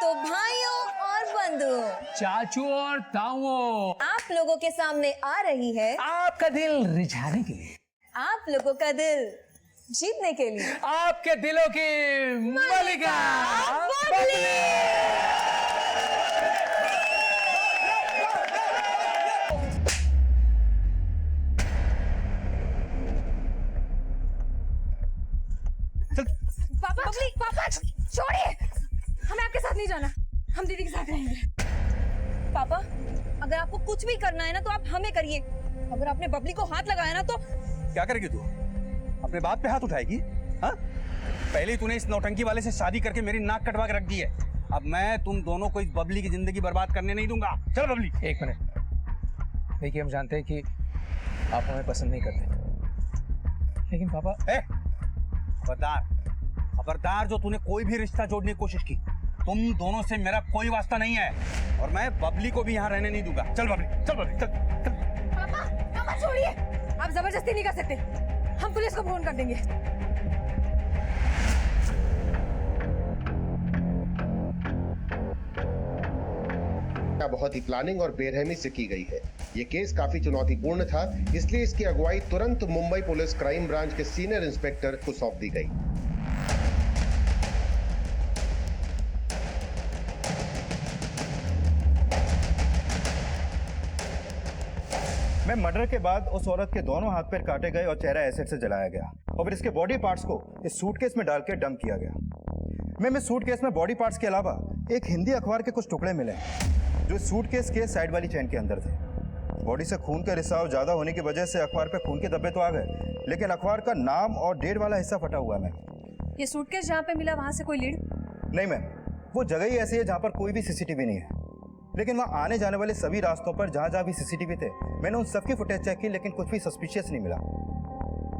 तो भाइयों और बंधुओं, चाचू और ताऊओं, आप लोगों के सामने आ रही है आपका दिल रिझाने के लिए, आप लोगों का दिल जीतने के लिए आपके दिलों की मलिका बबली। पापा पापा छोड़िए, हमें आपके साथ नहीं जाना, हम दीदी के साथ रहेंगे। पापा अगर आपको कुछ भी करना है ना तो आप हमें करिए, अगर आपने बबली को हाथ लगाया ना तो क्या करेगी तू? अपने बाप पे हाथ उठाएगी? हाँ? पहले ही तूने इस नौटंकी वाले से शादी करके मेरी नाक कटवा के रख दी है। अब मैं तुम दोनों को इस बबली की जिंदगी बर्बाद करने नहीं दूंगा। चल बबली। एक मिनट, देखिए हम जानते हैं कि आप हमें पसंद नहीं करते, लेकिन पापा खबरदार खबरदार, जो तूने कोई भी रिश्ता जोड़ने की कोशिश की, तुम दोनों से मेरा कोई वास्ता नहीं है और मैं बबली को भी यहाँ रहने नहीं दूंगा। चल बबली, चल बबली, चल चल। पापा पापा छोड़िए, आप जबरदस्ती नहीं कर सकते, हम पुलिस को फोन कर देंगे। बहुत ही प्लानिंग और बेरहमी से की गई है। ये केस काफी चुनौतीपूर्ण था, इसलिए इसकी अगुवाई तुरंत मुंबई पुलिस क्राइम ब्रांच के सीनियर इंस्पेक्टर को सौंप दी गई। मैं मर्डर के बाद उस औरत के दोनों हाथ पैर काटे गए और चेहरा एसिड से जलाया गया और फिर इसके बॉडी पार्ट्स को इस सूटकेस में डाल के डंप किया गया। मैम, इस सूटकेस में बॉडी पार्ट्स के अलावा एक हिंदी अखबार के कुछ टुकड़े मिले जो इस सूटकेस के साइड वाली चेन के अंदर थे। बॉडी से खून का रिसाव ज्यादा होने की वजह से अखबार पे खून के धब्बे तो आ गए, लेकिन अखबार का नाम और डेट वाला हिस्सा फटा हुआ है। मैम, ये सूटकेस जहाँ पे मिला वहाँ से कोई लीड? नहीं मैम, वो जगह ही ऐसी है जहाँ पर कोई भी सीसीटीवी नहीं है, लेकिन वहाँ आने जाने वाले सभी रास्तों पर जहाँ जहाँ भी सीसीटीवी थे मैंने उन सबकी फुटेज चेक की, लेकिन कुछ भी सस्पिशियस नहीं मिला।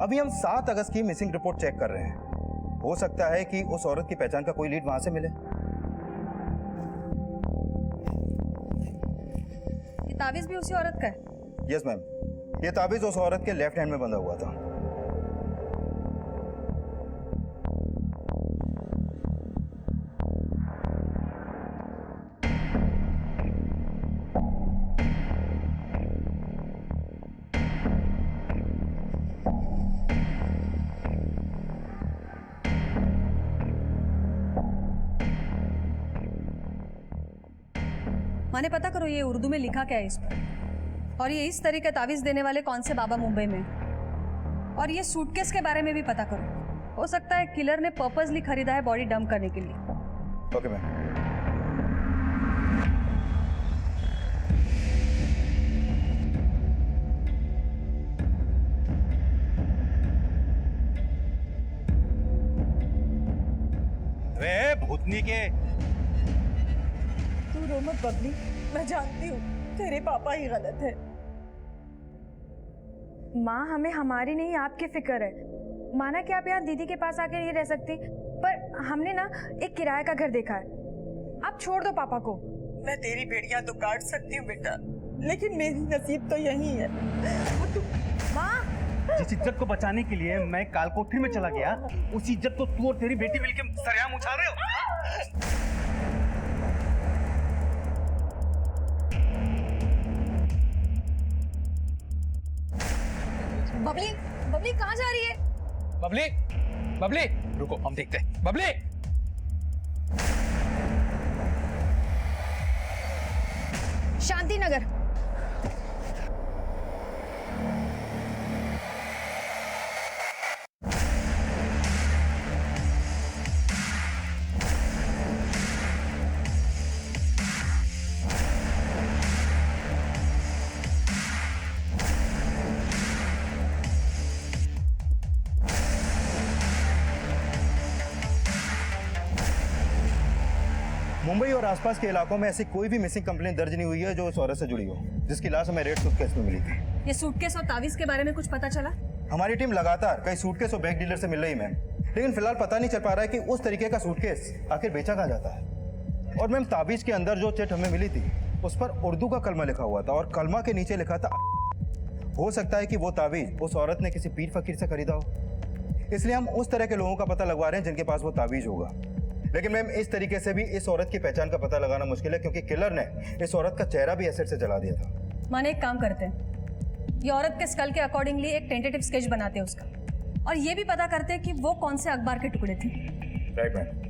अभी हम 7 अगस्त की मिसिंग रिपोर्ट चेक कर रहे हैं, हो सकता है कि उस औरत की पहचान का कोई लीड वहां से मिले। ये तावीज भी उसी औरत का है? यस मैम, ये ताबीज उस औरत के लेफ्ट हैंड में बंधा हुआ था। माने पता करो ये उर्दू में लिखा क्या है इस पर, और ये इस तरह का तावीज देने वाले कौन से बाबा मुंबई में, और ये सूटकेस के बारे में भी पता करो। हो सकता है किलर ने पर्पसली खरीदा है बॉडी डंप करने के लिए। Okay ma'am. वे भूतनी के, तू रो मत बबली, मैं जानती हूँ तेरे पापा ही गलत है। माँ, हमें हमारी नहीं आपकी फिक्र है। माना कि आप यहाँ दीदी के पास आके नहीं रह सकती, पर हमने ना एक किराए का घर देखा है, आप छोड़ दो पापा को। मैं तेरी बेड़ियां तो काट सकती हूँ बेटा, लेकिन मेरी नसीब तो यही है। माँ, जिस इज्जत को बचाने के लिए मैं कालकोठरी में चला गया, उस इज्जत को तू और तेरी बेटी मिलकर सरेआम उछाल रहे हो। बबली बबली कहाँ जा रही है? बबली, बबली रुको, हम देखते हैं। बबली, शांति नगर। मुंबई और आसपास के इलाकों में ऐसी कोई भी मिसिंग कंप्लेंट दर्ज नहीं हुई है जो उस औरत से जुड़ी हो, जिसकी लाश हमें रेड सूटकेस में मिली थी। ये सूटकेस और तावीज के बारे में कुछ पता चला? हमारी टीम लगातार कई सूटकेस और बैग डीलर से मिल रही मैम, लेकिन फिलहाल पता नहीं चल पा रहा है कि उस तरीके का सूटकेस आखिर बेचा कहाँ जाता है। और मैम, ताबीज के अंदर जो चिट हमें मिली थी उस पर उर्दू का कलमा लिखा हुआ था और कलमा के नीचे लिखा था। हो सकता है कि वो ताबीज उस औरत ने किसी पीर फकीर से खरीदा हो, इसलिए हम उस तरह के लोगों का पता लगवा रहे हैं जिनके पास वो ताबीज होगा। लेकिन मैम इस तरीके से भी इस औरत की पहचान का पता लगाना मुश्किल है, क्योंकि किलर ने इस औरत का चेहरा भी एसिड से जला दिया था। माने एक काम करते हैं, ये औरत के स्कल के अकॉर्डिंगली एक टेंटेटिव स्केच बनाते हैं उसका, और ये भी पता करते हैं कि वो कौन से अखबार के टुकड़े थे। Right ma'am.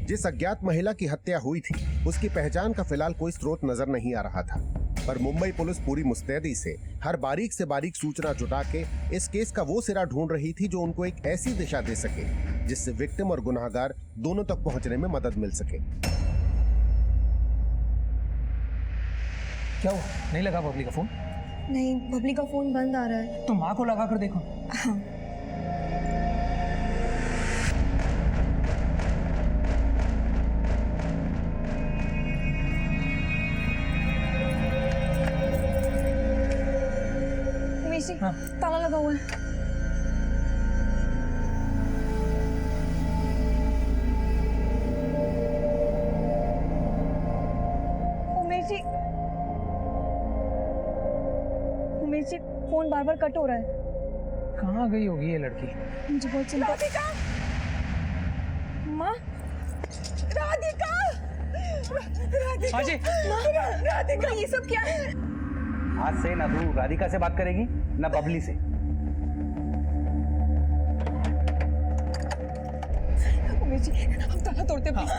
जिस अज्ञात महिला की हत्या हुई थी उसकी पहचान का फिलहाल कोई स्रोत नजर नहीं आ रहा था, पर मुंबई पुलिस पूरी मुस्तैदी से हर बारीक से बारीक सूचना जुटा के इस केस का वो सिरा ढूंढ रही थी जो उनको एक ऐसी दिशा दे सके जिससे विक्टिम और गुनहगार दोनों तक पहुंचने में मदद मिल सके। क्या हुआ? नहीं लगा बबली का फोन? नहीं, बबली का फोन बंद आ रहा है। तो माँ को लगा कर देखो। हाँ। हाँ। ताला लगा हुआ है। उमेश जी फोन बार बार कट हो रहा है। कहाँ गई होगी ये लड़की? मुझे बहुत चिंता। राधिका, माँ, राधिका, राधिका, हाँ जी। राधिका, ये सब क्या है? आज से ना तू राधिका से बात करेगी ना बबली से। उमेश जी, हम ताला तोड़ते हैं, प्लीज।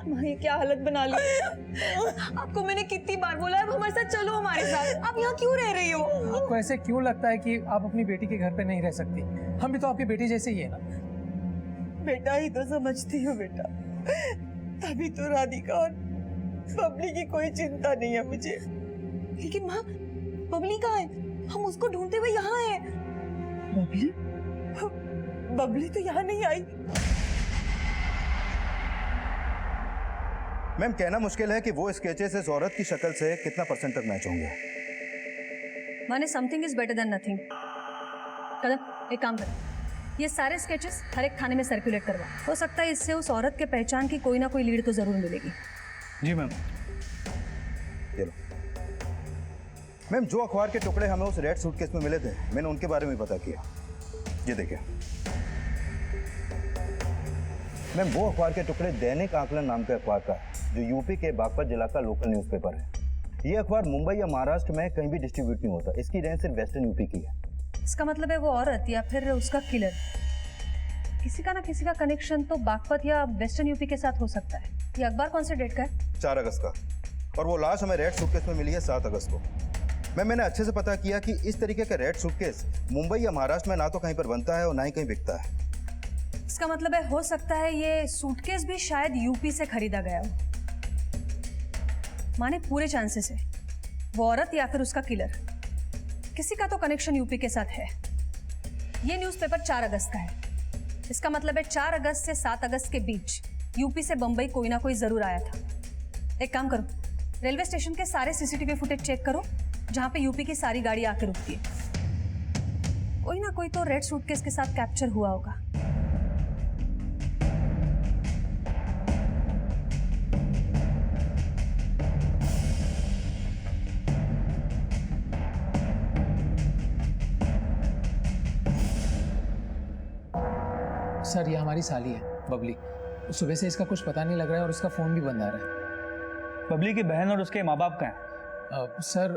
माँ, ये क्या हालत बना ली? आपको मैंने कितनी बार बोला है, अब हमारे साथ चलो, हमारे साथ। आप यहाँ क्यों रह रही हो? आपको ऐसे क्यों लगता है कि आप अपनी बेटी के घर पे नहीं रह सकती? हम भी तो आपकी बेटी जैसे ही है ना। बेटा ही तो समझती हो बेटा, तभी तो राधिका और बबली की कोई चिंता नहीं है मुझे। लेकिन माँ, बबली कहाँ है? हम उसको ढूंढते हुए यहाँ हैं। बबली? बबली तो यहाँ नहीं आई। मैम कहना मुश्किल है कि वो स्केचेस इस औरत की शक्ल से कितना परसेंट तक मैच होंगे। माने something is better than nothing. कदम, एक काम कर, ये सारे स्केचेस हर एक थाने में सर्कुलेट करवा। हो सकता है इससे उस औरत के पहचान की कोई ना कोई लीड तो जरूर मिलेगी। जी मैम। चलो मैम, जो अखबार के टुकड़े हमें उस रेड सूटकेस में मिले थे, मैंने उनके बारे में पता किया। ये देखिए मैम, वो अखबार के टुकड़े दैनिक आकलन नाम के अखबार का है, जो यूपी के बागपत जिला का लोकल न्यूज़पेपर है। ये अखबार मुंबई या महाराष्ट्र में कहीं भी डिस्ट्रीब्यूट नहीं होता। इसकी रेंज सिर्फ वेस्टर्न यूपी की है। इसका मतलब है वो औरत या फिर उसका किलर, किसी का ना किसी का कनेक्शन तो बागपत या वेस्टर्न यूपी के साथ हो सकता है। ये अखबार कौन से डेट का है? 4 अगस्त का। और वो लाश हमें रेड सूटकेस में मिली है 7 अगस्त को। मैंने अच्छे से पता किया कि इस तरीके का रेड सूटकेस मुंबई या महाराष्ट्र में ना तो कहीं पर बनता है और ना ही कहीं बिकता है। इसका मतलब है हो सकता है ये सूटकेस भी शायद यूपी से खरीदा गया हो। माने पूरे चांसेस है वो औरत या फिर उसका किलर, किसी का तो कनेक्शन यूपी के साथ है। ये न्यूज़पेपर 4 अगस्त का है। इसका मतलब है 4 अगस्त से 7 अगस्त के बीच यूपी से बंबई कोई ना कोई जरूर आया था। एक काम करो, रेलवे स्टेशन के सारे सीसीटीवी फुटेज चेक करो जहां पे यूपी की सारी गाड़ी आके रुकती है। कोई ना कोई तो रेड सूटकेस के साथ कैप्चर हुआ होगा। सर, ये हमारी साली है बबली। सुबह से इसका कुछ पता नहीं लग रहा है और उसका फ़ोन भी बंद आ रहा है। बबली की बहन और उसके माँ बाप कहाँ हैं? सर,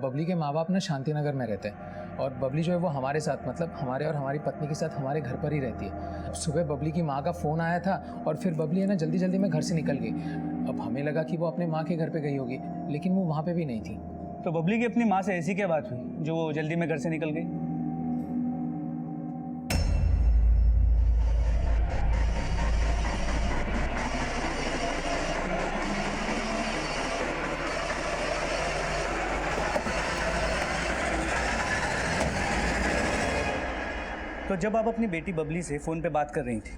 बबली के माँ बाप ना शांति नगर में रहते हैं और बबली जो है वो हमारे साथ, मतलब हमारे और हमारी पत्नी के साथ हमारे घर पर ही रहती है। सुबह बबली की माँ का फ़ोन आया था और फिर बबली है ना जल्दी जल्दी में घर से निकल गई। अब हमें लगा कि वो अपने माँ के घर पे गई होगी, लेकिन वो वहाँ पे भी नहीं थी। तो बबली की अपनी माँ से ऐसी क्या बात हुई जो वो जल्दी में घर से निकल गई? तो जब आप अपनी बेटी बबली से फ़ोन पे बात कर रही थी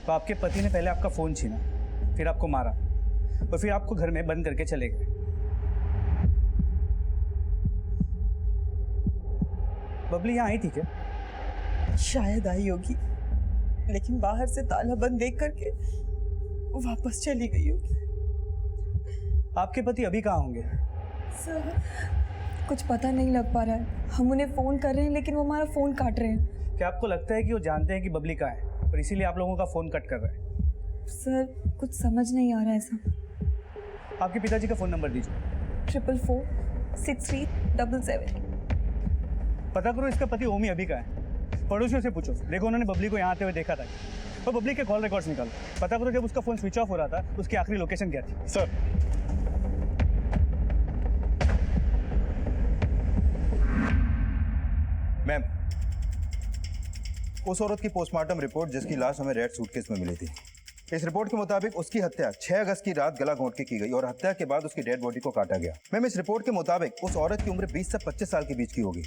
तो आपके पति ने पहले आपका फ़ोन छीना, फिर आपको मारा और फिर आपको घर में बंद करके चले गए। बबली यहाँ आई थी क्या? शायद आई होगी, लेकिन बाहर से ताला बंद देख करके वो वापस चली गई होगी। आपके पति अभी कहाँ होंगे? सर कुछ पता नहीं लग पा रहा है। हम उन्हें फ़ोन कर रहे हैं लेकिन वो हमारा फ़ोन काट रहे हैं। क्या आपको लगता है कि वो जानते हैं कि बबली कहाँ है और इसीलिए आप लोगों का फ़ोन कट कर रहे हैं? सर कुछ समझ नहीं आ रहा है ऐसा। आपके पिताजी का फ़ोन नंबर दीजिए। 444-6377। पता करो इसका पति ओमी अभी कहाँ है। पड़ोसियों से पूछो, देखो उन्होंने बबली को यहाँ आते हुए देखा था। और बबली के कॉल रिकॉर्ड्स निकालो, पता करो जब उसका फ़ोन स्विच ऑफ हो रहा था उसकी आखिरी लोकेशन क्या थी। सर मैम, उस औरत की पोस्टमार्टम रिपोर्ट जिसकी लाश हमें रेड सूटकेस में मिली थी, इस रिपोर्ट के मुताबिक उसकी हत्या 6 अगस्त की रात गला घोंट के की गई और हत्या के बाद उसकी डेड बॉडी को काटा गया। मैम, इस रिपोर्ट के मुताबिक उस औरत की उम्र 20 से 25 साल के बीच की होगी।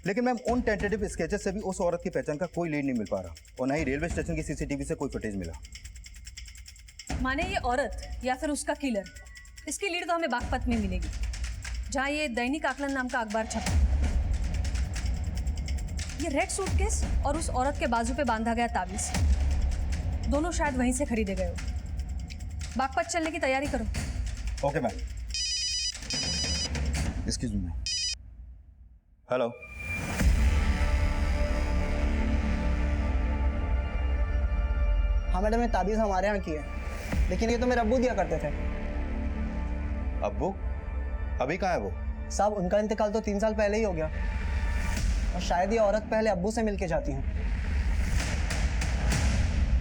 लेकिन मैम, उन टेंटेटिव स्केचेस से भी उस औरत की पहचान का कोई लीड नहीं मिल पा रहा और न ही रेलवे स्टेशन की सीसीटीवी से कोई फुटेज मिला। माने ये औरत या फिर उसका किलर, इसकी लीड तो हमें बागपत में मिलेगी, जहाँ ये दैनिक आकलन नाम का अखबार छपा। ये रेड सूटकेस और उस औरत के बाजू पे बांधा गया ताबीज, दोनों शायद वहीं से खरीदे गए हो। बागपत चलने की तैयारी करो। Okay ma'am. Excuse me. Hello. हाँ मैडम, ये ताबीज़ हमारे यहाँ की है, लेकिन ये तो मेरे अब्बू दिया करते थे। अब्बू? अभी कहाँ है वो? साहब, उनका इंतकाल तो 3 साल पहले ही हो गया और शायद ये औरत पहले अब्बू से मिलके जाती हैं।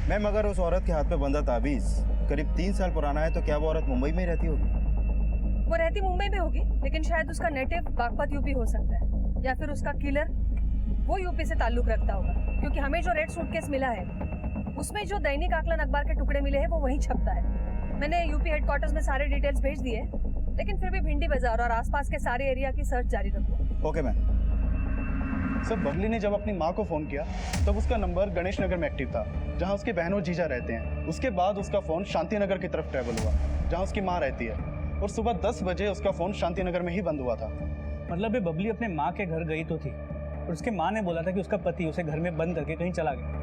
मैम, अगर उस औरत के हाथ पे बंधा ताबीज करीब 3 साल पुराना है तो क्या वो औरत मुंबई में ही रहती होगी? वो रहती मुंबई में होगी, लेकिन शायद उसका नेटिव बागपत यूपी हो सकता है, या फिर उसका किलर वो यूपी से ताल्लुक रखता होगा, क्योंकि हमें जो रेड सूटकेस मिला है उसमें जो दैनिक आकलन अखबार के टुकड़े मिले हैं वो वहीं छपता है। मैंने यूपी हेडक्वार्टर्स में सारे डिटेल्स भेज दिए, लेकिन फिर भी भिंडी बाजार और आसपास के सारे एरिया की सर्च जारी रखो। Okay ma'am. सर, बबली ने जब अपनी माँ को फ़ोन किया तब उसका नंबर गणेश नगर में एक्टिव था, जहाँ उसके बहन और जीजा रहते हैं। उसके बाद उसका फ़ोन शांति नगर की तरफ ट्रैवल हुआ, जहाँ उसकी माँ रहती है, और सुबह 10 बजे उसका फ़ोन शांति नगर में ही बंद हुआ था। मतलब ये बबली अपने माँ के घर गई तो थी और उसके माँ ने बोला था कि उसका पति उसे घर में बंद करके कहीं चला गया।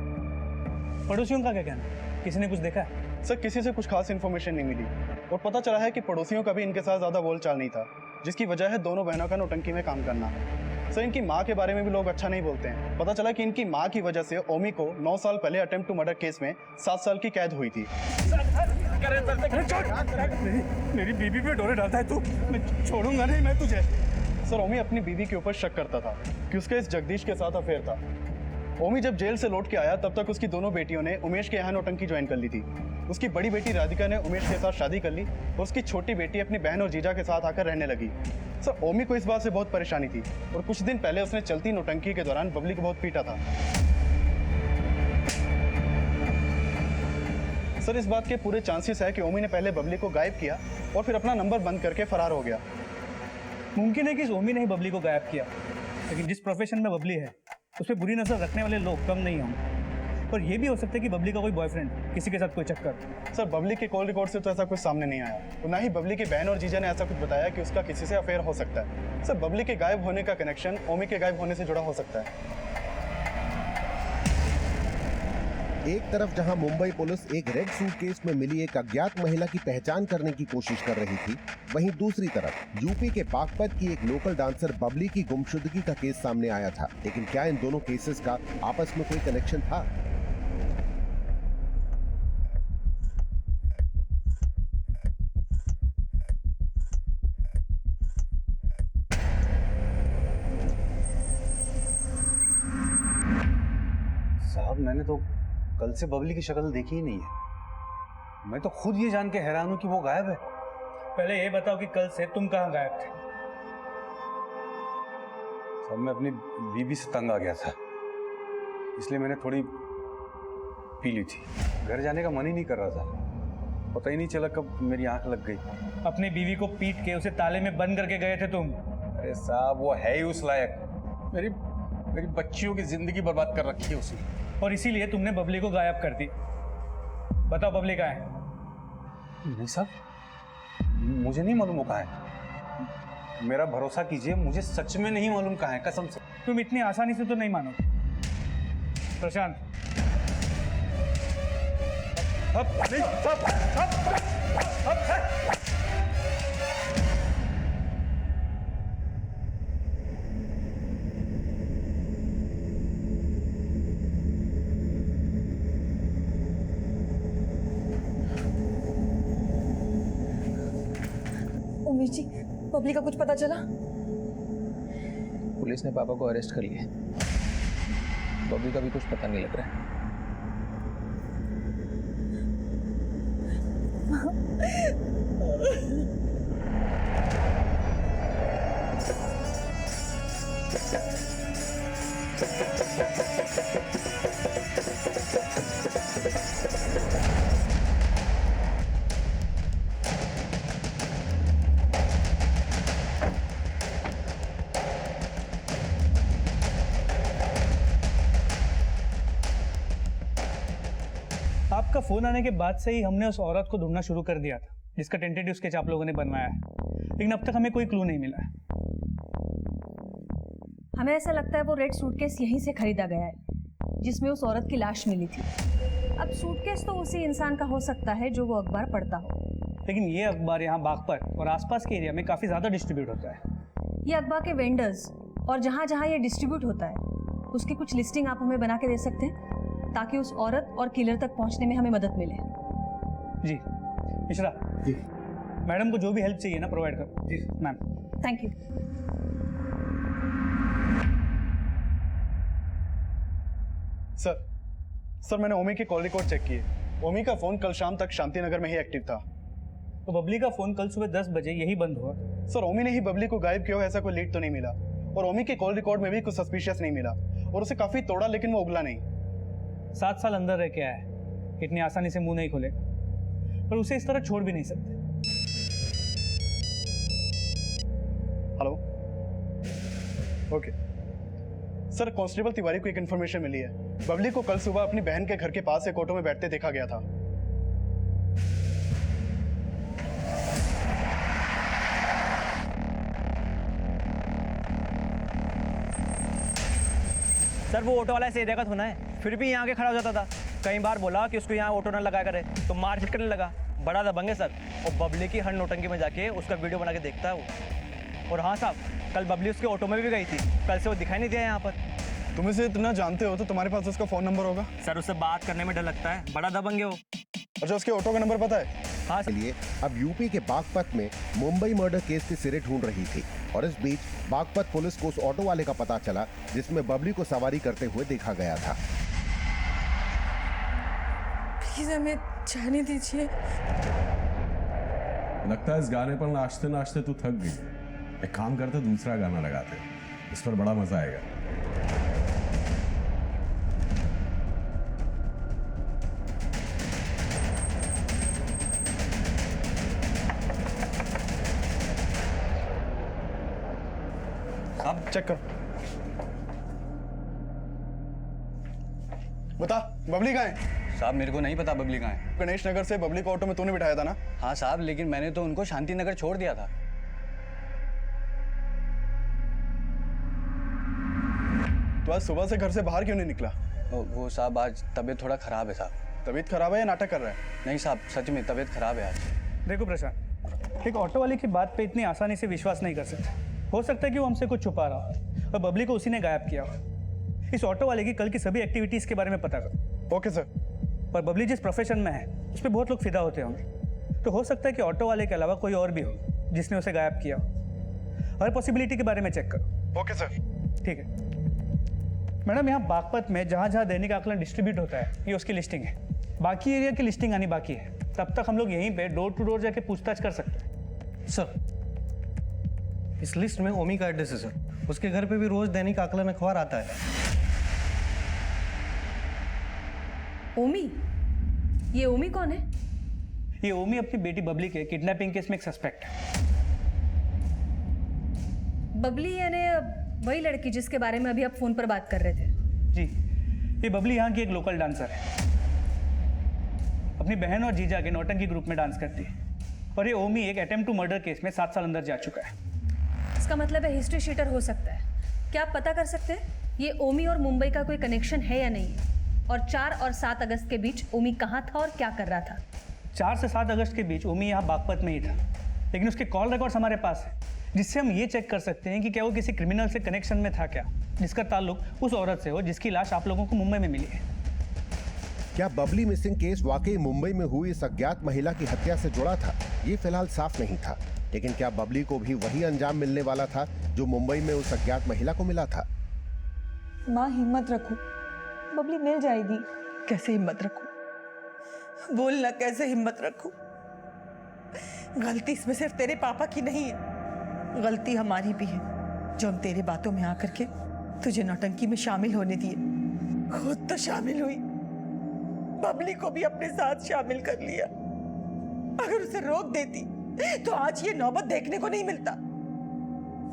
पड़ोसियों का क्या कहना है? किसी ने कुछ देखा है? सर, किसी से कुछ खास इन्फॉर्मेशन नहीं मिली और पता चला है कि पड़ोसियों का भी इनके साथ ज़्यादा बोलचाल नहीं था, जिसकी वजह है दोनों बहनों का नौटंकी में काम करना। सर, इनकी माँ के बारे में भी लोग अच्छा नहीं बोलते हैं। पता चला कि इनकी माँ की वजह से ओमी को 9 साल पहले अटेम्प्ट टू मर्डर केस में 7 साल की कैद हुई थी। मेरी बीवी पे डोरे डालता है तू, मैं छोड़ूंगा नहीं मैं तुझे। सर, ओमी अपनी बीवी के ऊपर शक करता था कि उसके इस जगदीश के साथ अफेयर था। ओमी जब जेल से लौट के आया तब तक उसकी दोनों बेटियों ने उमेश के यहाँ नौटंकी ज्वाइन कर ली थी। उसकी बड़ी बेटी राधिका ने उमेश के साथ शादी कर ली और उसकी छोटी बेटी अपनी बहन और जीजा के साथ आकर रहने लगी। सर, ओमी को इस बात से बहुत परेशानी थी और कुछ दिन पहले उसने चलती नौटंकी के दौरान बबली को बहुत पीटा था। सर, इस बात के पूरे चांसेस है कि ओमी ने पहले बबली को गायब किया और फिर अपना नंबर बंद करके फरार हो गया। मुमकिन है कि इस ओमी ने ही बबली को गायब किया, लेकिन जिस प्रोफेशन में बबली है उस पर बुरी नजर रखने वाले लोग कम नहीं होंगे। और ये भी हो सकता है कि बबली का कोई बॉयफ्रेंड, किसी के साथ कोई चक्कर। सर, बबली के कॉल रिकॉर्ड से तो ऐसा कुछ सामने नहीं आया और ना ही बबली की बहन और जीजा ने ऐसा कुछ बताया कि उसका किसी से अफेयर हो सकता है। सर, बबली के गायब होने का कनेक्शन ओमी के गायब होने से जुड़ा हो सकता है। एक तरफ जहां मुंबई पुलिस एक रेड सूटकेस में मिली एक अज्ञात महिला की पहचान करने की कोशिश कर रही थी, वहीं दूसरी तरफ यूपी के बागपत की एक लोकल डांसर बबली की गुमशुदगी का केस सामने आया था। लेकिन क्या इन दोनों केसेस का आपस में कोई कनेक्शन था? साहब, मैंने तो कल से बबली की शक्ल देखी ही नहीं है। मैं तो खुद ये जान के हैरान हूं कि वो गायब है। पहले ये बताओ कि कल से तुम कहाँ गायब थे? साहब, मैं अपनी बीबी से तंग आ गया था, इसलिए मैंने थोड़ी पी ली थी। घर जाने का मन ही नहीं कर रहा था, पता ही नहीं चला कब मेरी आंख लग गई। अपनी बीवी को पीट के उसे ताले में बंद करके गए थे तुम? अरे साहब, वो है ही उस लायक। मेरी बच्चियों की जिंदगी बर्बाद कर रखी है उसने, और इसीलिए तुमने बबली को गायब कर दी। बताओ बबली कहाँ है? नहीं साहब, मुझे नहीं मालूम वो कहाँ है। मेरा भरोसा कीजिए, मुझे सच में नहीं मालूम कहाँ है, कसम से। तुम इतनी आसानी से तो नहीं मानो। प्रशांत, उमेश जी, बबली का कुछ पता चला? पुलिस ने पापा को अरेस्ट कर लिया है। बबली का भी कुछ पता नहीं लग रहा है। आपका फोन आने के बाद से ही हमने उस औरत को ढूंढना शुरू कर दिया था जिसका टेंटेटिव स्केच आप लोगों ने बनवाया है, लेकिन अब तक हमें कोई क्लू नहीं मिला है। हमें ऐसा लगता है वो रेड सूटकेस यहीं से खरीदा गया है जिसमें उस औरत की लाश मिली थी। अब सूटकेस तो उसी इंसान का हो सकता है जो वो अखबार पढ़ता हो, लेकिन ये अखबार यहाँ बागपत और आसपास के एरिया में काफ़ी ज़्यादा डिस्ट्रीब्यूट होता है। ये अखबार के वेंडर्स और जहाँ जहाँ ये डिस्ट्रीब्यूट होता है उसकी कुछ लिस्टिंग आप हमें बना के दे सकते हैं ताकि उस औरत और किलर तक पहुँचने में हमें मदद मिले। जी मिश्रा जी, मैडम को जो भी हेल्प चाहिए ना प्रोवाइड करो। जी मैम। Thank you. सर मैंने ओमी के कॉल रिकॉर्ड चेक किए। ओमी का फोन कल शाम तक शांति नगर में ही एक्टिव था। तो बबली का फोन कल सुबह 10 बजे यही बंद हुआ। सर ओमी ने ही बबली को गायब किया हो ऐसा कोई लीड तो नहीं मिला, और ओमी के कॉल रिकॉर्ड में भी कुछ सस्पिशियस नहीं मिला, और उसे काफी तोड़ा लेकिन वो उगला नहीं। 7 साल अंदर रह के आया है, इतनी आसानी से मुंह नहीं खोले, पर उसे इस तरह छोड़ भी नहीं सकते। Hello, okay sir, constable Tiwari को एक इन्फॉर्मेशन मिली है। बबली को कल सुबह अपनी बहन के घर के पास एक ऑटो में बैठते देखा गया था। सर वो ऑटो वाला इस एरिया का होना है, फिर भी यहाँ आके खड़ा हो जाता था। कई बार बोला कि उसको यहाँ ऑटो ना लगाया करे तो मारपीट करने लगा। बड़ा दबंग है सर, और बबली की हर नौटंकी में जाके उसका वीडियो बना के देखता है वो। और हाँ साहब, कल बबली उसके ऑटो में भी गई थी, कल से वो दिखाई नहीं दिया यहाँ पर। तुम इसे इतना जानते हो तो तुम्हारे पास उसका फोन नंबर होगा? सर उससे बात करने में डर लगता है, बड़ा दबंग है वो। अच्छा, उसके ऑटो का नंबर पता है? हाँ के लिए अब यूपी के बागपत में मुंबई मर्डर केस के सिरे ढूंढ रही थी, और इस बीच बागपत पुलिस को उस ऑटो वाले का पता चला जिसमें बबली को सवारी करते हुए देखा गया था। प्लीज हमें जाने दीजिए। लगता है इस गाने पर नाचते नाचते तू थक गई। एक काम करते, दूसरा गाना लगाते, इस पर बड़ा मजा आएगा। अब चेक करो, बता बबली कहाँ है? साहब मेरे को नहीं पता बबली कहाँ है। गणेश नगर से बबली को ऑटो में तूने बिठाया था ना? हाँ साहब, लेकिन मैंने तो उनको शांति नगर छोड़ दिया था। तो आज सुबह से घर से बाहर क्यों नहीं निकला? वो साहब आज तबीयत थोड़ा खराब है साहब। तबीयत खराब है या नाटक कर रहा है? नहीं साहब, सच में तबीयत खराब है आज। देखो प्रशांत, एक ऑटो वाले की बात पे इतनी आसानी से विश्वास नहीं कर सकते। हो सकता है कि वो हमसे कुछ छुपा रहा हो और बबली को उसी ने गायब किया हो। इस ऑटो वाले की कल की सभी एक्टिविटीज़ के बारे में पता करो। Okay sir. पर बबली जिस प्रोफेशन में है उस पर बहुत लोग फिदा होते होंगे, तो हो सकता है कि ऑटो वाले के अलावा कोई और भी हो जिसने उसे गायब किया हो। हर पॉसिबिलिटी के बारे में चेक करो। Okay sir. ठीक है मैडम, यहाँ बागपत में जहाँ जहाँ दैनिक आकलन डिस्ट्रीब्यूट होता है ये उसकी लिस्टिंग है। बाकी एरिया की लिस्टिंग आनी बाकी है, तब तक हम लोग यहीं पे डोर टू डोर जाके पूछताछ कर सकते हैं। सर इस लिस्ट में ओमी का एड्रेस है सर, उसके घर पे भी रोज दैनिक आकलन अखबार आता है। ओमी? ये ओमी कौन है? ये ओमी अपनी बेटी बबली के किडनैपिंग केस में एक सस्पेक्ट है। बबली यानी वही लड़की जिसके बारे में अभी आप फोन पर बात कर रहे थे? जी, ये बबली यहाँ की एक लोकल डांसर है, अपनी बहन और जीजा के नौटंकी ग्रुप में डांस करती है। और ये ओमी एक अटेम्प्ट टू मर्डर केस में 7 साल अंदर जा चुका है। इसका मतलब है हिस्ट्री शीटर हो सकता है। क्या आप पता कर सकते हैं ये ओमी और मुंबई का कोई कनेक्शन है या नहीं है? और 4 और 7 अगस्त के बीच ओमी कहाँ था और क्या कर रहा था? 4 से 7 अगस्त के बीच ओमी यहाँ बागपत में ही था, लेकिन उसके कॉल रिकॉर्ड्स हमारे पास है, जिससे हम ये चेक कर सकते हैं कि क्या वो किसी क्रिमिनल से कनेक्शन में था क्या, जिसका ताल्लुक उस औरत से हो जिसकी लाश आप लोगों को मुंबई में मिली है। क्या बबली मिसिंग केस वाकई मुंबई में हुई इस अज्ञात महिला की हत्या से जुड़ा था? ये फिलहाल साफ नहीं था, लेकिन क्या बबली को भी वही अंजाम मिलने वाला था जो मुंबई में उस अज्ञात महिला को मिला था? माँ हिम्मत रखो, बबली मिल जाएगी। कैसे हिम्मत रखूं? बोलना कैसे हिम्मत रखूं? गलती इसमें सिर्फ तेरे पापा की नहीं है, गलती हमारी भी है जो हम तेरे बातों में आकर के तुझे नौटंकी में शामिल होने दिए। खुद तो शामिल हुई, बबली को भी अपने साथ शामिल कर लिया। अगर उसे रोक देती तो आज ये नौबत देखने को नहीं मिलता।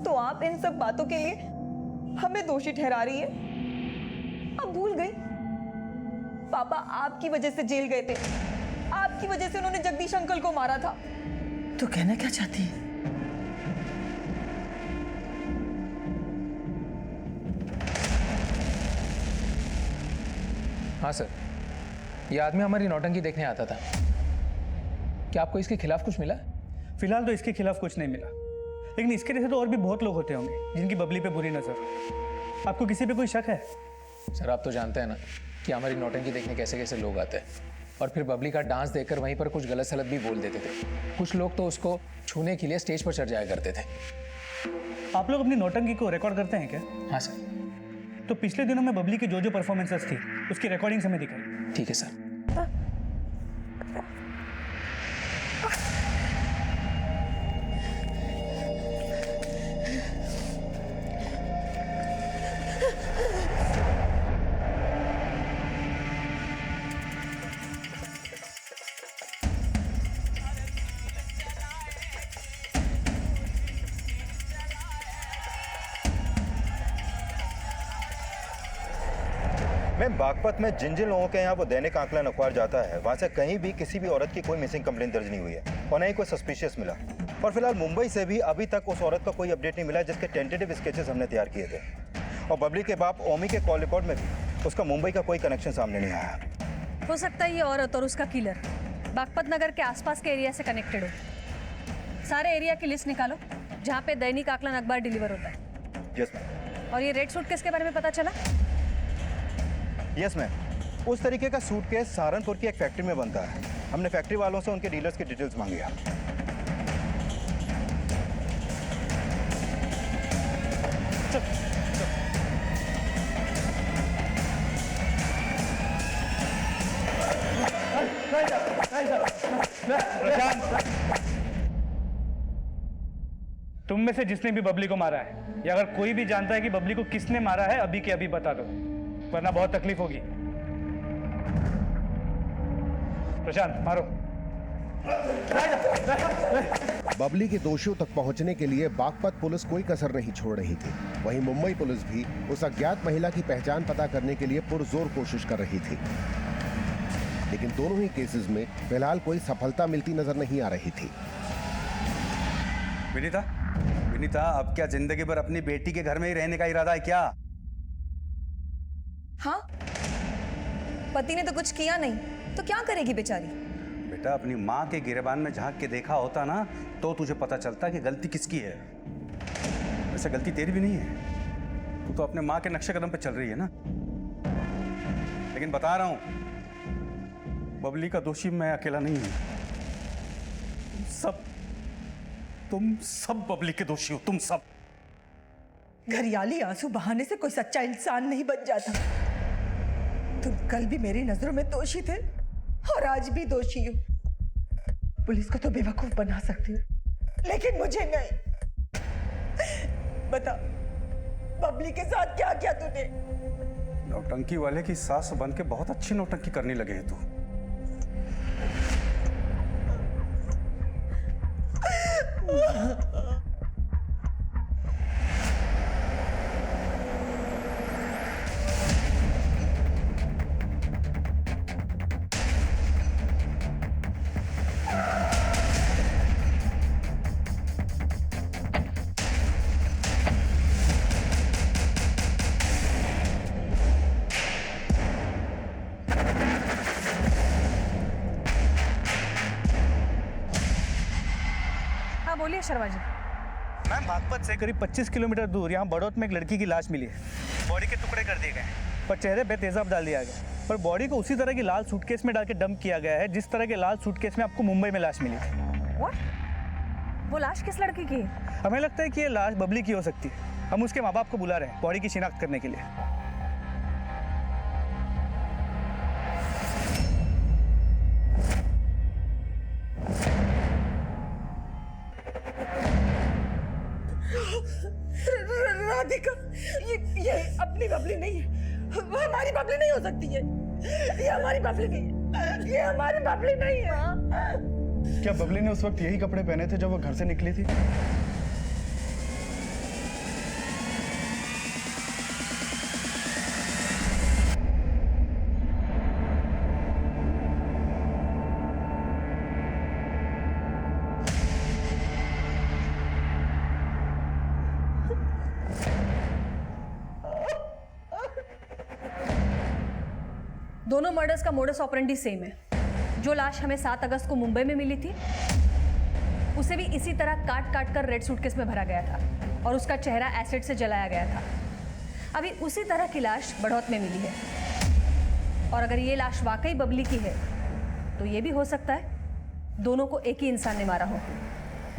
तो आप इन सब बातों के लिए हमें दोषी ठहरा रही है? अब भूल गई पापा आपकी वजह से जेल गए थे, आपकी वजह से उन्होंने जगदीश अंकल को मारा था। तो कहना क्या चाहती है? हाँ सर, ये आदमी हमारी नौटंकी देखने आता था। क्या आपको इसके खिलाफ कुछ मिला? फिलहाल तो इसके खिलाफ कुछ नहीं मिला, लेकिन इसके जैसे तो और भी बहुत लोग होते होंगे जिनकी बबली पे बुरी नजर। आपको किसी पे कोई शक है? सर आप तो जानते हैं ना कि हमारी नौटंकी देखने कैसे कैसे लोग आते हैं, और फिर बबली का डांस देखकर वहीं पर कुछ गलत सलत भी बोल देते थे। कुछ लोग तो उसको छूने के लिए स्टेज पर चढ़ जाया करते थे। आप लोग अपनी नौटंकी को रिकॉर्ड करते हैं क्या? हाँ सर। तो पिछले दिनों में बबली की जो परफॉर्मेंसेस थी उसकी रिकॉर्डिंग्स हमें दिखाई। ठीक है सर। मैं बागपत में जिन जिन लोगों के यहाँ वो दैनिक आकलन अखबार जाता है, वहाँ से कहीं भी किसी भी औरत की कोई मिसिंग कंप्लेंट दर्ज नहीं हुई है और न ही कोई सस्पिशियस मिला। और फिलहाल मुंबई से भी अभी तक उस औरत का कोई अपडेट नहीं मिला जिसके टेंटेटिव स्केचेस हमने तैयार किए थे। और बबली के बाप ओमी के कॉल रिकॉर्ड में भी उसका मुंबई का कोई कनेक्शन सामने नहीं आया। हो सकता है ये औरत और उसका किलर बागपत नगर के आसपास के एरिया से कनेक्टेड हो। सारे एरिया की लिस्ट निकालो जहाँ पे दैनिक आकलन अखबार डिलीवर होता है। Yes ma'am. और ये रेड सूट किसके बारे में पता चला? यस मैम, उस तरीके का सूटकेस सहारनपुर की एक फैक्ट्री में बनता है। हमने फैक्ट्री वालों से उनके डीलर्स की डिटेल्स मांगी है। तुम में से जिसने भी बबली को मारा है या अगर कोई भी जानता है कि बबली को किसने मारा है, अभी के अभी बता दो, वरना बहुत तकलीफ होगी। प्रशांत मारो। बबली के दोषियों तक पहुंचने के लिए बागपत पुलिस कोई कसर नहीं छोड़ रही थी। वहीं मुंबई पुलिस भी उस अज्ञात महिला की पहचान पता करने के लिए पुरजोर कोशिश कर रही थी, लेकिन दोनों ही केसेस में फिलहाल कोई सफलता मिलती नजर नहीं आ रही थी। विनीता, अब क्या जिंदगी भर अपनी बेटी के घर में ही रहने का इरादा है क्या? हाँ, पति ने तो कुछ किया नहीं, तो क्या करेगी बेचारी? बेटा, अपनी माँ के गिरेबान में झांक के देखा होता ना तो तुझे पता चलता कि गलती किसकी है। वैसे गलती तेरी भी नहीं है, तू तो अपने माँ के नक्शे कदम पे चल रही है ना। लेकिन बता रहा हूं, बबली का दोषी मैं अकेला नहीं हूं। तुम सब बबली के दोषी हो, तुम सब। घरियाली आंसू बहाने से कोई सच्चा इंसान नहीं बन जाता। तुम कल भी मेरी नजरों में दोषी थे और आज भी दोषी हो। पुलिस को तो बेवकूफ बना सकती हो, लेकिन मुझे नहीं। बता, बबली के साथ क्या किया तूने? नौटंकी वाले की सास बन के बहुत अच्छी नौटंकी करने लगे है तू। हाँ बोलिए शर्मा जी। मैम बागपत से करीब 25 किलोमीटर दूर यहाँ बड़ौत में एक लड़की की लाश मिली है। बॉडी के टुकड़े कर दिए गए पर चेहरे पे तेजाब डाल दिया गया, पर बॉडी को उसी तरह की लाल सूटकेस में डाल के डंप किया गया है जिस तरह के लाल सूटकेस में आपको मुंबई में लाश मिली थी। What? वो लाश किस लड़की की है? हमें लगता है कि ये लाश बबली की हो सकती है। हम उसके माँ बाप को बुला रहे हैं बॉडी की शिनाख्त करने के लिए। राधिका, ये अपनी बबली नहीं है, वो हमारी बबली नहीं हो सकती है। ये हमारी बबली नहीं है, ये हमारी बबली नहीं है। क्या बबली ने उस वक्त यही कपड़े पहने थे जब वो घर से निकली थी? दोनों मर्डर्स का मोडस ऑपरेंडी सेम है। जो लाश हमें 7 अगस्त को मुंबई में मिली थी उसे भी इसी तरह काट काट कर रेड सूटकेस में भरा गया था और उसका चेहरा एसिड से जलाया गया था। अभी उसी तरह की लाश बड़ौत में मिली है और अगर ये लाश वाकई बबली की है तो ये भी हो सकता है दोनों को एक ही इंसान ने मारा हो।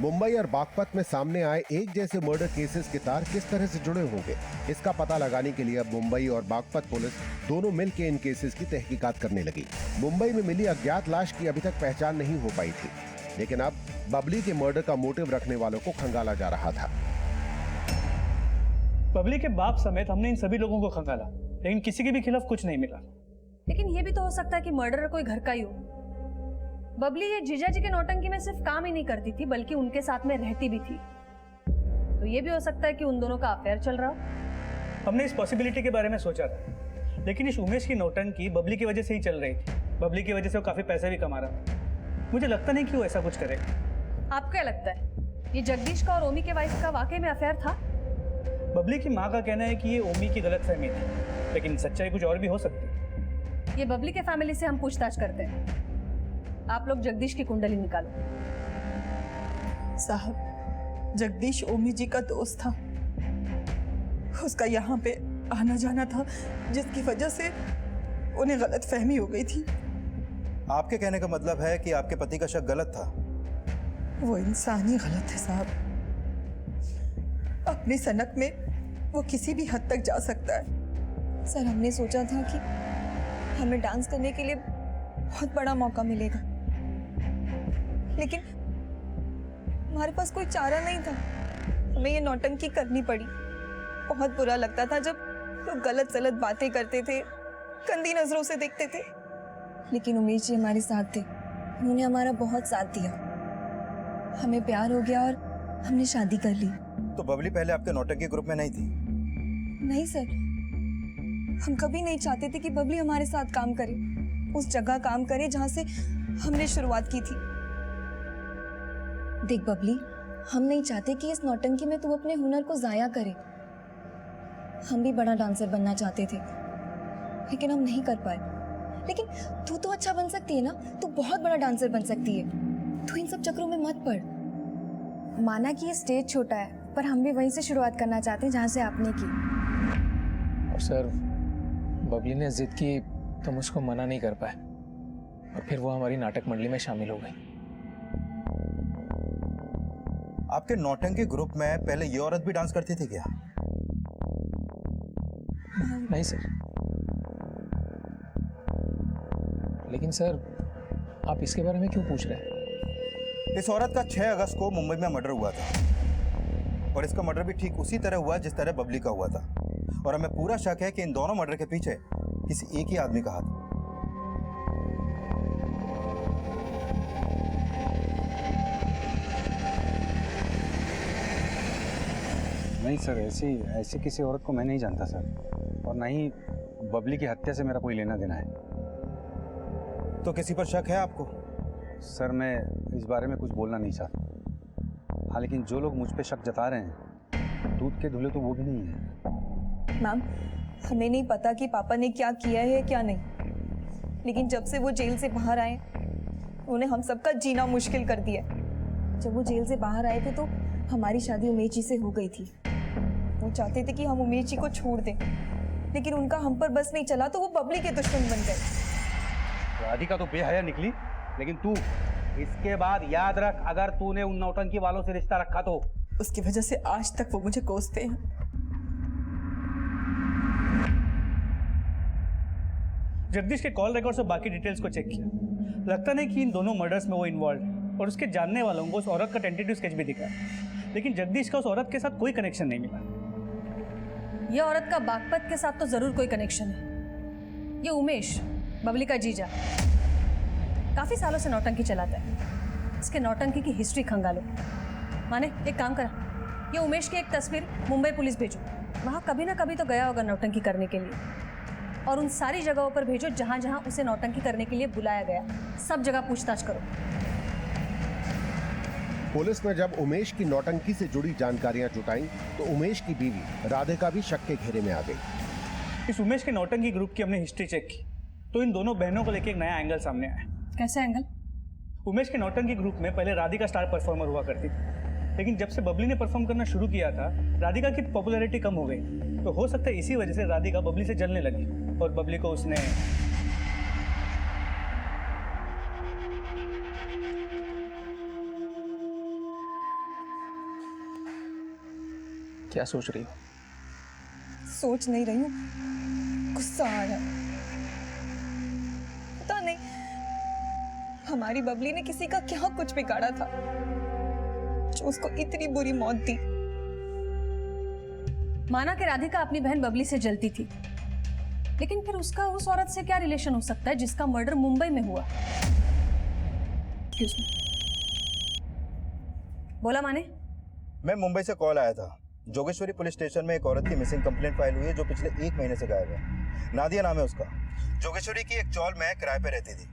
मुंबई और बागपत में सामने आए एक जैसे मर्डर केसेस के तार किस तरह से जुड़े होंगे, इसका पता लगाने के लिए अब मुंबई और बागपत पुलिस दोनों मिलकर इन केसेस की तहकीकात करने लगी। मुंबई में मिली अज्ञात लाश की अभी तक पहचान नहीं हो पाई थी, लेकिन अब बबली के मर्डर का मोटिव रखने वालों को खंगाला जा रहा था। बबली के बाप समेत हमने इन सभी लोगों को खंगाला, लेकिन किसी के भी खिलाफ कुछ नहीं मिला। लेकिन ये भी तो हो सकता है कि मर्डरर कोई घर का ही हो। बबली ये जीजा जी के नौटंकी में सिर्फ काम ही नहीं करती थी बल्कि उनके साथ में रहती भी थी, तो ये भी हो सकता है कि उन दोनों का अफेयर चल रहा हो। हमने इस पॉसिबिलिटी के बारे में सोचा था, लेकिन इस उमेश की नौटंकी बबली की वजह से ही चल रही थी। बबली की वजह से वो काफी पैसे भी कमा रहा था। मुझे लगता नहीं कि वो ऐसा कुछ करेगा। आपको क्या लगता है ये जगदीश का और ओमी के वाइफ का वाकई में अफेयर था? बबली की माँ का कहना है कि ये ओमी की गलतफहमी थी, लेकिन सच्चाई कुछ और भी हो सकती है। ये बबली के फैमिली से हम पूछताछ करते हैं। आप लोग जगदीश की कुंडली निकालो। साहब, जगदीश ओमी जी का दोस्त था, उसका यहाँ पे आना जाना था जिसकी वजह से उन्हें गलत फहमी हो गई थी। आपके कहने का मतलब है कि आपके पति का शक गलत था? वो इंसान ही गलत है साहब। अपनी सनक में वो किसी भी हद तक जा सकता है। सर, हमने सोचा था कि हमें डांस करने के लिए बहुत बड़ा मौका मिलेगा, लेकिन हमारे पास कोई चारा नहीं था। हमें ये नौटंकी करनी पड़ी। बहुत बुरा लगता था जब लोग गलत सलत बातें करते थे, गंदी नजरों से देखते थे, लेकिन उमेश जी हमारे साथ थे। उन्होंने हमारा बहुत साथ दिया। हमें प्यार हो गया और हमने शादी कर ली। तो बबली पहले आपके नौटंकी ग्रुप में नहीं थी? नहीं सर, हम कभी नहीं चाहते थे कि बबली हमारे साथ काम करे, उस जगह काम करे जहां से हमने शुरुआत की थी। देख बबली, हम नहीं चाहते कि इस नौटंकी में तू अपने हुनर को जाया करे। हम भी बड़ा डांसर बनना चाहते थे, लेकिन हम नहीं कर पाए। लेकिन तू तो अच्छा बन सकती है ना, तू बहुत बड़ा डांसर बन सकती है। तू इन सब चक्रों में मत पड़। माना कि ये स्टेज छोटा है, पर हम भी वहीं से शुरुआत करना चाहते हैं जहाँ से आपने की। और सर, बबली ने जिद की तो हम उसको मना नहीं कर पाए और फिर वो हमारी नाटक मंडली में शामिल हो गई। आपके नौटंकी ग्रुप में पहले ये औरत भी डांस करती थी क्या? नहीं सर। लेकिन सर, आप इसके बारे में क्यों पूछ रहे हैं? इस औरत का 6 अगस्त को मुंबई में मर्डर हुआ था और इसका मर्डर भी ठीक उसी तरह हुआ जिस तरह बबली का हुआ था, और हमें पूरा शक है कि इन दोनों मर्डर के पीछे किसी एक ही आदमी का हाथ। नहीं सर, ऐसी किसी औरत को मैं नहीं जानता सर, और ना ही बबली की हत्या से मेरा कोई लेना देना है। तो किसी पर शक है आपको? सर, मैं इस बारे में कुछ बोलना नहीं चाहता। हाँ, लेकिन जो लोग मुझ पे शक जता रहे हैं, दूध के धुले तो वो भी नहीं है। मैम, हमें नहीं पता कि पापा ने क्या किया है क्या नहीं, लेकिन जब से वो जेल से बाहर आए उन्हें हम सबका जीना मुश्किल कर दिया। जब वो जेल से बाहर आए थे तो हमारी शादी उमेश जी से हो गई थी। वो चाहते थे कि हम उमेश जी को छोड़ दें, लेकिन उनका हम पर बस नहीं चला तो वो बबली के दुश्मन बन गए। राधिका तो बेहया निकली, लेकिन तू इसके बाद याद रख, अगर तूने उन नौटंकी वालों से रिश्ता रखा तो उसकी वजह से आज तक वो मुझे कोसते हैं। जगदीश के कॉल रिकॉर्ड्स और बाकी डिटेल्स को चेक किया, लगता नहीं कि इन दोनों मर्डर्स में वो इन्वॉल्व है, और उसके जानने वालों को उस औरत का टेंटेटिव स्केच भी दिखा, लेकिन जगदीश का उस औरत के साथ कोई कनेक्शन नहीं मिला। ये औरत का बागपत के साथ तो जरूर कोई कनेक्शन है। ये उमेश, बबली का जीजा, काफी सालों से नौटंकी चलाता है। इसके नौटंकी की हिस्ट्री खंगालो। माने एक काम करा, ये उमेश की एक तस्वीर मुंबई पुलिस भेजो, वहाँ कभी ना कभी तो गया होगा नौटंकी करने के लिए, और उन सारी जगहों पर भेजो जहाँ जहाँ उसे नौटंकी करने के लिए बुलाया गया। सब जगह पूछताछ करो। पुलिस ने जब उमेश की नौटंकी से जुड़ी जानकारियां जुटाई तो उमेश की बीवी राधिका भी शक के घेरे में आ गई। इस उमेश के नौटंकी ग्रुप की हमने हिस्ट्री चेक की तो इन दोनों बहनों को लेकर एक नया एंगल सामने आया। कैसे एंगल? उमेश के नौटंकी ग्रुप में पहले राधिका स्टार परफॉर्मर हुआ करती थी, लेकिन जब से बबली ने परफॉर्म करना शुरू किया था राधिका की पॉपुलैरिटी कम हो गई। तो हो सकता है इसी वजह से राधिका बबली से जलने लगी और बबली को उसने क्या सोच रही हो? सोच नहीं रही हूँ, गुस्सा आ रहा है। पता नहीं हमारी बबली ने किसी का क्या कुछ बिगाड़ा था जो उसको इतनी बुरी मौत दी। माना कि राधिका अपनी बहन बबली से जलती थी, लेकिन फिर उसका उस औरत से क्या रिलेशन हो सकता है जिसका मर्डर मुंबई में हुआ? बोला माने? मैं मुंबई से कॉल आया था। जोगेश्वरी पुलिस स्टेशन में एक औरत की मिसिंग कंप्लेंट फाइल हुई है जो पिछले 1 महीने से गायब है। नादिया नाम है उसका। जोगेश्वरी की एक चौल में किराए पे रहती थी।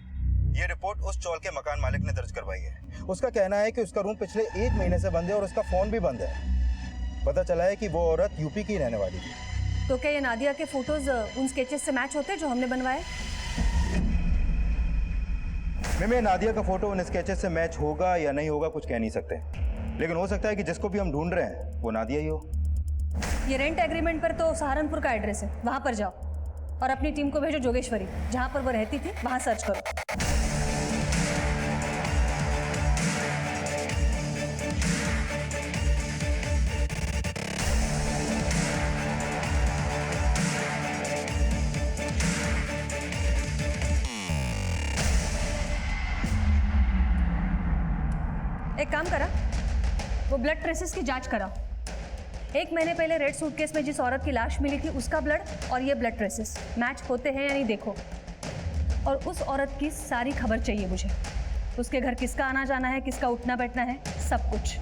ये रिपोर्ट उस चौल के मकान मालिक ने दर्ज करवाई है। उसका कहना है कि उसका रूम पिछले 1 महीने से बंद है और उसका फोन भी बंद है। पता चला है कि वो औरत यूपी की रहने वाली थी। तो क्या ये नादिया के फोटोज उन स्केचेस से मैच होते हैं जो हमने बनवाए? मैं नादिया का फोटो उन स्केचेस से मैच होगा या नहीं होगा कुछ कह नहीं सकते, लेकिन हो सकता है कि जिसको भी हम ढूंढ रहे हैं वो नादिया ही हो। ये रेंट एग्रीमेंट पर तो सहारनपुर का एड्रेस है, वहां पर जाओ और अपनी टीम को भेजो जोगेश्वरी, जहां पर वो रहती थी वहां सर्च करो। एक काम करा, वो ब्लड ट्रेसेस की जांच करा। 1 महीने पहले रेड सूटकेस में जिस औरत की लाश मिली थी उसका ब्लड और ये ब्लड ट्रेसेस मैच होते हैं या नहीं देखो। और उस औरत की सारी खबर चाहिए मुझे, उसके घर किसका आना जाना है, किसका उठना बैठना है, सब कुछ।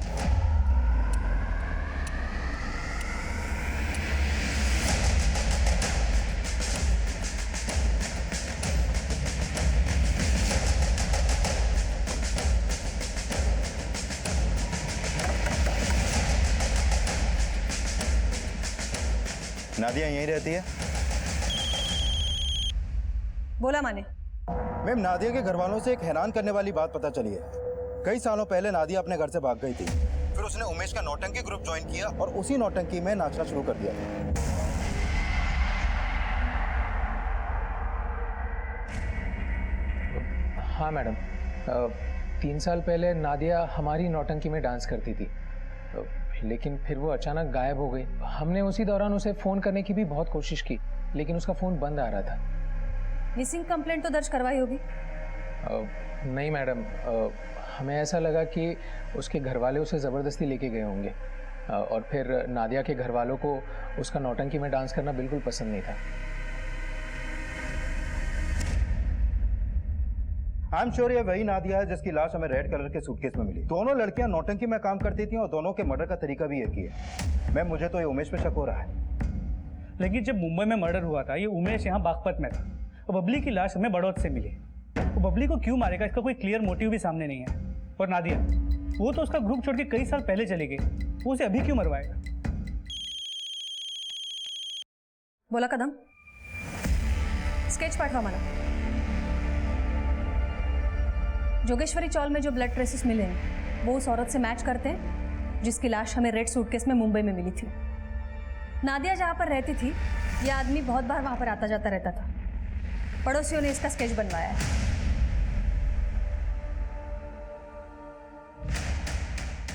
नादिया यहीं रहती है? बोला माने? मैम, नादिया के घर वालों से एक हैरान करने वाली बात पता चली है। कई सालों पहले नादिया अपने घर से भाग गई थी, फिर उसने उमेश का नौटंकी ग्रुप ज्वाइन किया और उसी नौटंकी में नाचना शुरू कर दिया। हाँ मैडम, 3 साल पहले नादिया हमारी नौटंकी में डांस करती थी, लेकिन फिर वो अचानक गायब हो गई। हमने उसी दौरान उसे फ़ोन करने की भी बहुत कोशिश की, लेकिन उसका फ़ोन बंद आ रहा था। मिसिंग कंप्लेंट तो दर्ज करवाई होगी? नहीं मैडम, हमें ऐसा लगा कि उसके घर वाले उसे ज़बरदस्ती लेके गए होंगे, और फिर नादिया के घर वालों को उसका नौटंकी में डांस करना बिल्कुल पसंद नहीं था। आई एम श्योर ये वही नादिया है जिसकी लाश हमें रेड कलर के सूटकेस में मिली। दोनों लड़कियां नौटंकी में काम करती थी और दोनों के मर्डर का तरीका भी एक ही है। मैम, मुझे तो ये उमेश पे शक हो रहा है। लेकिन जब मुंबई में मर्डर हुआ था ये उमेश यहाँ बागपत में था और बबली की लाश हमें बड़ौद से मिली। तो बबली को क्यों मारेगा इसका कोई क्लियर मोटिव भी सामने नहीं है। और नादिया, वो तो उसका ग्रुप छोड़ के कई साल पहले चली गई, वो उसे अभी क्यों मरवाएगा? बोला कदम, स्केच पाठवा मला। जोगेश्वरी चौल में जो ब्लड ट्रेसेस मिले हैं वो उस औरत से मैच करते हैं जिसकी लाश हमें रेड सूटकेस में मुंबई में मिली थी। नादिया जहाँ पर रहती थी, यह आदमी बहुत बार वहाँ पर आता जाता रहता था। पड़ोसियों ने इसका स्केच बनवाया है।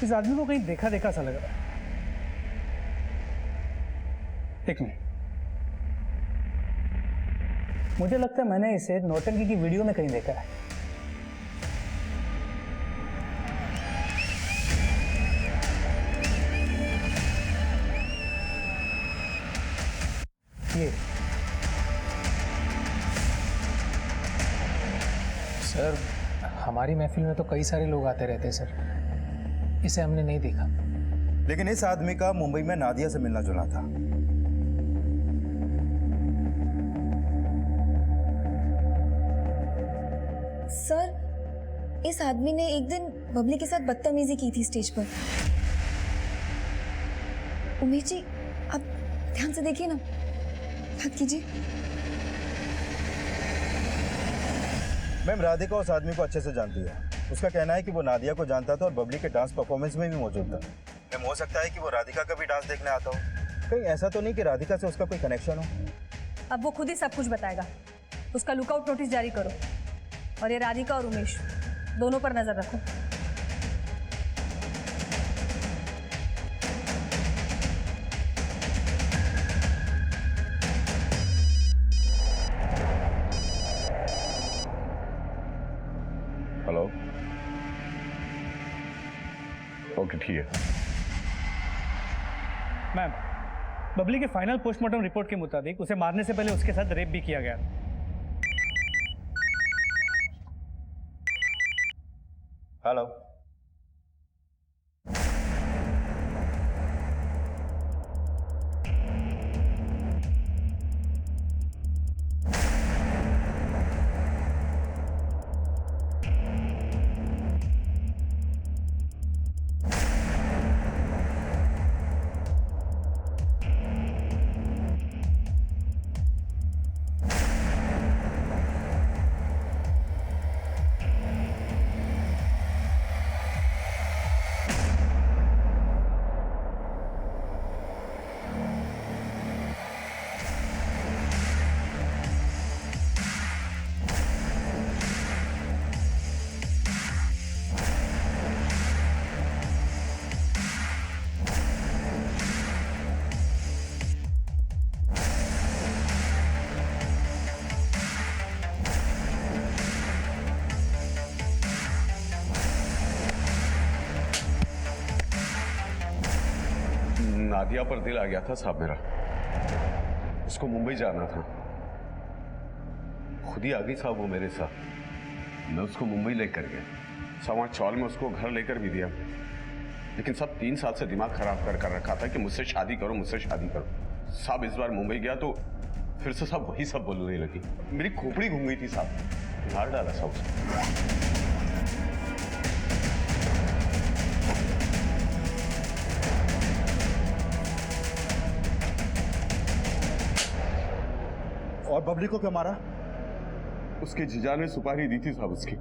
इस आदमी को कहीं देखा देखा सा लग रहा है। एक मिनट, मुझे लगता है मैंने इसे नौटंकी की वीडियो में कहीं देखा है। ये सर, हमारी महफिल में तो कई सारे लोग आते रहते हैं सर, इसे हमने नहीं देखा। लेकिन इस आदमी का मुंबई में नादिया से मिलना जुलना था। सर, इस आदमी ने एक दिन बबली के साथ बदतमीजी की थी स्टेज पर। उमेश जी, आप ध्यान से देखिए ना, बात कीजिए। मैम, राधिका उस आदमी को अच्छे से जानती है। उसका कहना है कि वो नादिया को जानता था और बबली के डांस परफॉर्मेंस में भी मौजूद था। मैम, हो सकता है कि वो राधिका का भी डांस देखने आता हो। कहीं ऐसा तो नहीं कि राधिका से उसका कोई कनेक्शन हो? अब वो खुद ही सब कुछ बताएगा। उसका लुकआउट नोटिस जारी करो और ये राधिका और उमेश दोनों पर नजर रखो। हेलो, ओके ठीक है। मैम, बबली के फाइनल पोस्टमार्टम रिपोर्ट के मुताबिक उसे मारने से पहले उसके साथ रेप भी किया गया। हेलो, नादिया पर दिल आ गया था साहब मेरा। उसको मुंबई जाना था, खुद ही आ गई साहब वो मेरे साथ। मैं उसको मुंबई लेकर गया, सवा चौल में उसको घर लेकर भी दिया। लेकिन सब 3 साल से दिमाग खराब कर रखा था कि मुझसे शादी करो, मुझसे शादी करो। साहब इस बार मुंबई गया तो फिर से सब वही सब बोलने लगी। मेरी खोपड़ी घूम गई थी साहब, मार डाला साहब उसको। और बबली को क्यों मारा? उसके जीजा ने सुपारी दी थी साहब उसकी।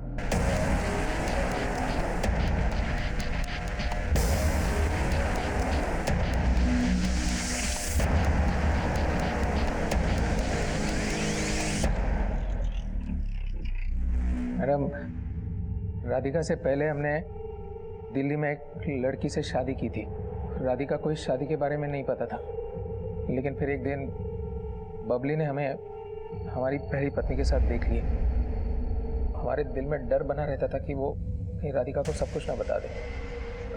मैडम, राधिका से पहले हमने दिल्ली में एक लड़की से शादी की थी। राधिका को इस शादी के बारे में नहीं पता था, लेकिन फिर एक दिन बबली ने हमें हमारी पहली पत्नी के साथ देख लिया। हमारे दिल में डर बना रहता था कि वो कहीं राधिका को सब कुछ ना बता दे।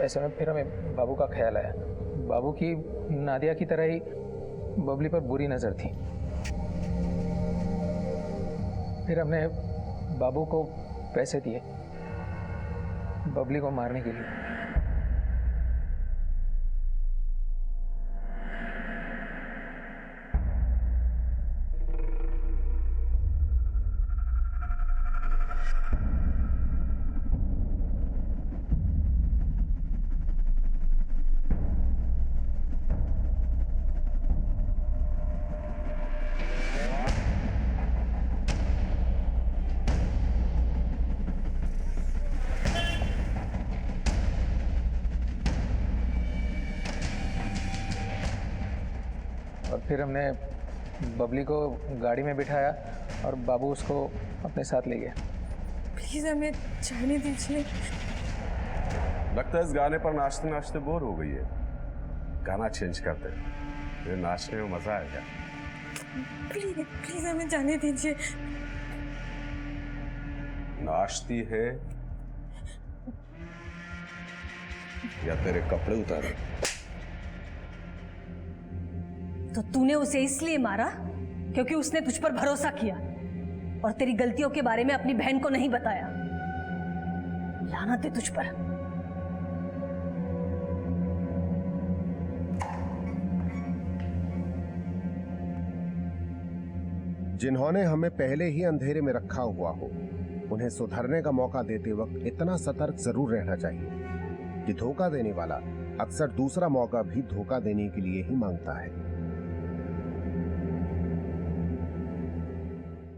ऐसे में फिर हमें बाबू का ख्याल आया। बाबू की नादिया की तरह ही बबली पर बुरी नज़र थी। फिर हमने बाबू को पैसे दिए बबली को मारने के लिए। फिर हमने बबली को गाड़ी में बिठाया और बाबू उसको अपने साथ ले गया। प्लीज हमें जाने दीजिए। लगता है इस गाने पर नाचते नाचते बोर हो गई है। गाना चेंज करते हैं, फिर नाचने में मजा आएगा। प्लीज प्लीज हमें जाने दीजिए। नाचती है या तेरे कपड़े उतारे? तो तूने उसे इसलिए मारा क्योंकि उसने तुझ पर भरोसा किया और तेरी गलतियों के बारे में अपनी बहन को नहीं बताया। लानत है तुझ पर। जिन्होंने हमें पहले ही अंधेरे में रखा हुआ हो, उन्हें सुधरने का मौका देते वक्त इतना सतर्क जरूर रहना चाहिए कि धोखा देने वाला अक्सर दूसरा मौका भी धोखा देने के लिए ही मांगता है।